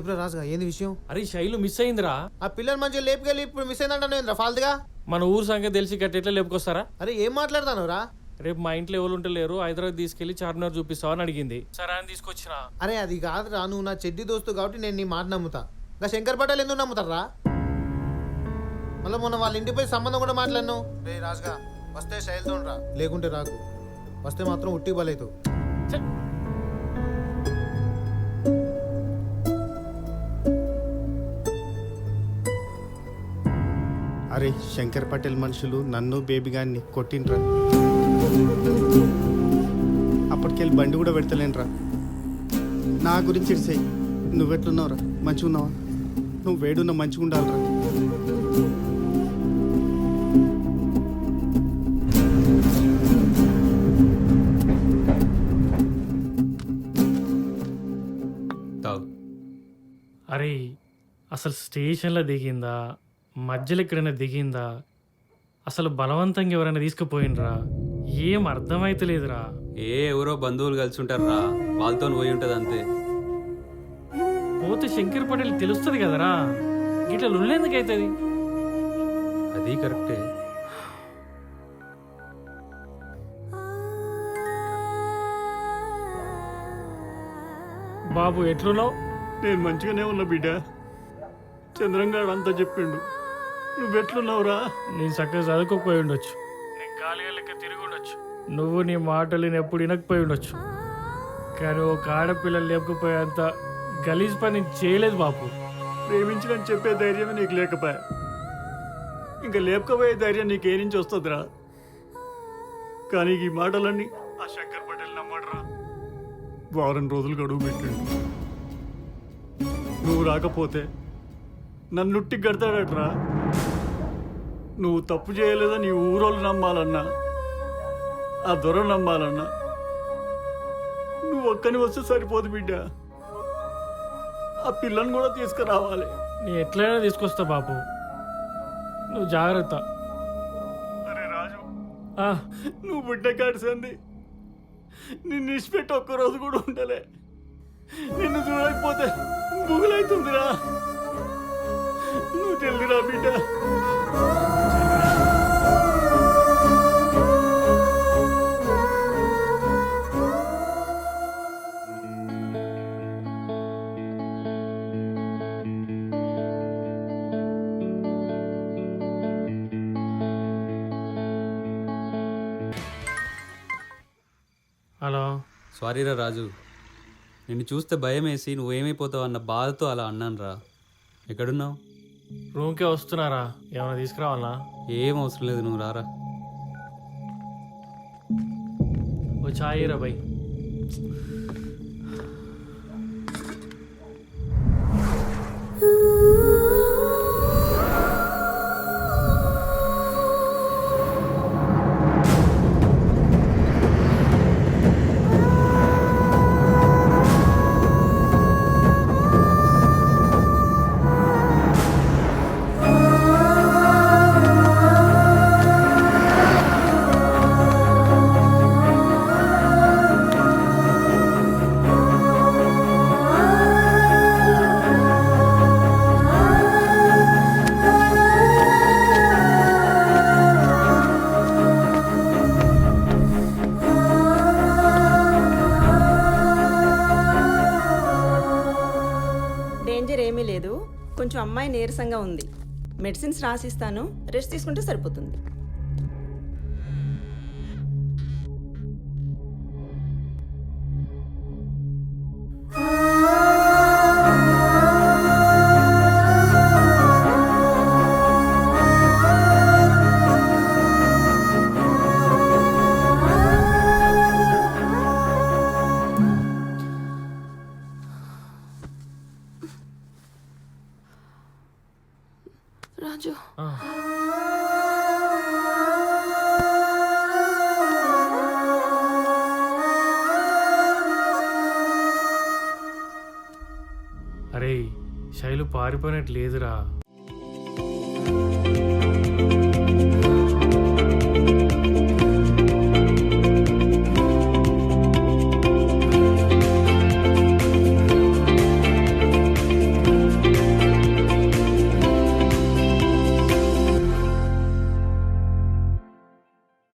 చెప్పురా రాజుగా ఏంది విషయం? అరే శైలు మిస్ అయిందిరా. ఆ పిల్లలు మంచిగా లేపుకెళ్ళి ఇప్పుడు మిస్ అయిందంటాను ఏంద్రా ఫాల్తుగా? మన ఊరు సంగతి తెలిసి గట్టి ఎట్లా లేపుకొస్తారా? అరే ఏం మాట్లాడతాను రా? రేపు మా ఇంట్లో ఎవరు ఉంటే లేరు, హైదరాబాద్ తీసుకెళ్లి చార్మినార్ చూపిస్తావు అని అడిగింది. సరే అని తీసుకొచ్చినా. అరే అది కాదురా, నువ్వు నా చెడ్డి దోస్తు కాబట్టి నేను నీ మాట నమ్ముతా. ఇంకా శంకర్ పటేల్ ఎందుకు నమ్ముతారా? మళ్ళీ మొన్న వాళ్ళ ఇంటికి పోయి సంబంధం కూడా మాట్లాడినావు. రే రాజుగా వస్తే శైలితో రా, లేకుంటే రాకు. వస్తే మాత్రం ఉట్టి బలైతావు. ఛే! అరే శంకర్ పటేల్ మనుషులు నన్ను బేబీ గారిని కొట్టిండ్రా. అప్పటికెళ్ళి బండి కూడా పెడతలేనురా. నా గురించి ఇడిసేయి. నువ్వెట్లున్నావురా? మంచిగా ఉన్నావా? నువ్వు వేడున్న మంచిగా ఉండాలిరా. అరే అసలు స్టేషన్లో దిగిందా, మధ్యలో ఎక్కడైనా దిగిందా, అసలు బలవంతంగా ఎవరైనా తీసుకుపోయినరా? ఏం అర్థమైతలేదురా. ఎవరో బంధువులు కలిసి ఉంటారా, వాళ్ళతో పోయి ఉంటుంది అంతే. పోతే శంకర్ పటేల్ తెలుస్తుంది కదరా, ఇట్లా లుళ్ళేందుకు అవుతుంది? అది కరెక్టే. బాబు ఎట్లున్నావు? నేను మంచిగానే ఉన్నా బిడ్డ. చంద్రంగాడు అంతా చెప్పిండు. నువ్వెట్లున్నావురా? నేను చక్కగా చదువుకోకపోయి ఉండొచ్చు, నీ ఖాళీగా లెక్క తిరిగి ఉండొచ్చు, నువ్వు నీ మాటలు నేను ఎప్పుడు వినకపోయి ఉండొచ్చు, కానీ ఒక ఆడపిల్లలు లేకపోయేంత గలీజ్ పని నేను చేయలేదు బాబు. ప్రేమించని చెప్పే ధైర్యమే నీకు లేకపోయా. ఇంకా లేపకపోయే ధైర్యం నీకే నుంచి వస్తుందిరా. కానీ ఈ మాటలన్నీ ఆ శంకర్ పటేల్ నమ్మడరా. వారం రోజులు గడువు పెట్టాడు. నువ్వు రాకపోతే నన్నుట్టి కడతాడట్రా. నువ్వు తప్పు చేయలేదా నీ ఊరోళ్ళు నమ్మాలన్నా, ఆ దొర నమ్మాలన్నా నువ్వు ఒక్కని వస్తే సరిపోదు బిడ్డ. ఆ పిల్లని కూడా తీసుకురావాలి. నేను ఎట్లయినా తీసుకొస్తా బాబు, నువ్వు జాగ్రత్త. అరే రాజు, నువ్వు బిడ్డ కాడిసింది నిన్ను ఇచ్చిపెట్టి ఒక్కరోజు కూడా ఉండలే. నిన్ను చూడకపోతే బుగులైతుందిరా. నువ్వు తెలియరా బిడ్డ? హలో. సారీరా రాజు, నిన్ను చూస్తే భయం వేసి నువ్వేమైపోతావు అన్న బాధతో అలా అన్నాను రా. ఎక్కడున్నావు? రూమ్కే వస్తున్నారా? ఏమైనా తీసుకురావాలా? ఏం అవసరం లేదు, నువ్వు రారా. ఓ చాయ్ రా బై. డేంజర్ ఏమీ లేదు, కొంచెం అమ్మాయి నీరసంగా ఉంది. మెడిసిన్స్ రాసిస్తాను, రెస్ట్ తీసుకుంటే సరిపోతుంది. రాజు, అరే శైలు పారిపోయినట్టు లేదురా.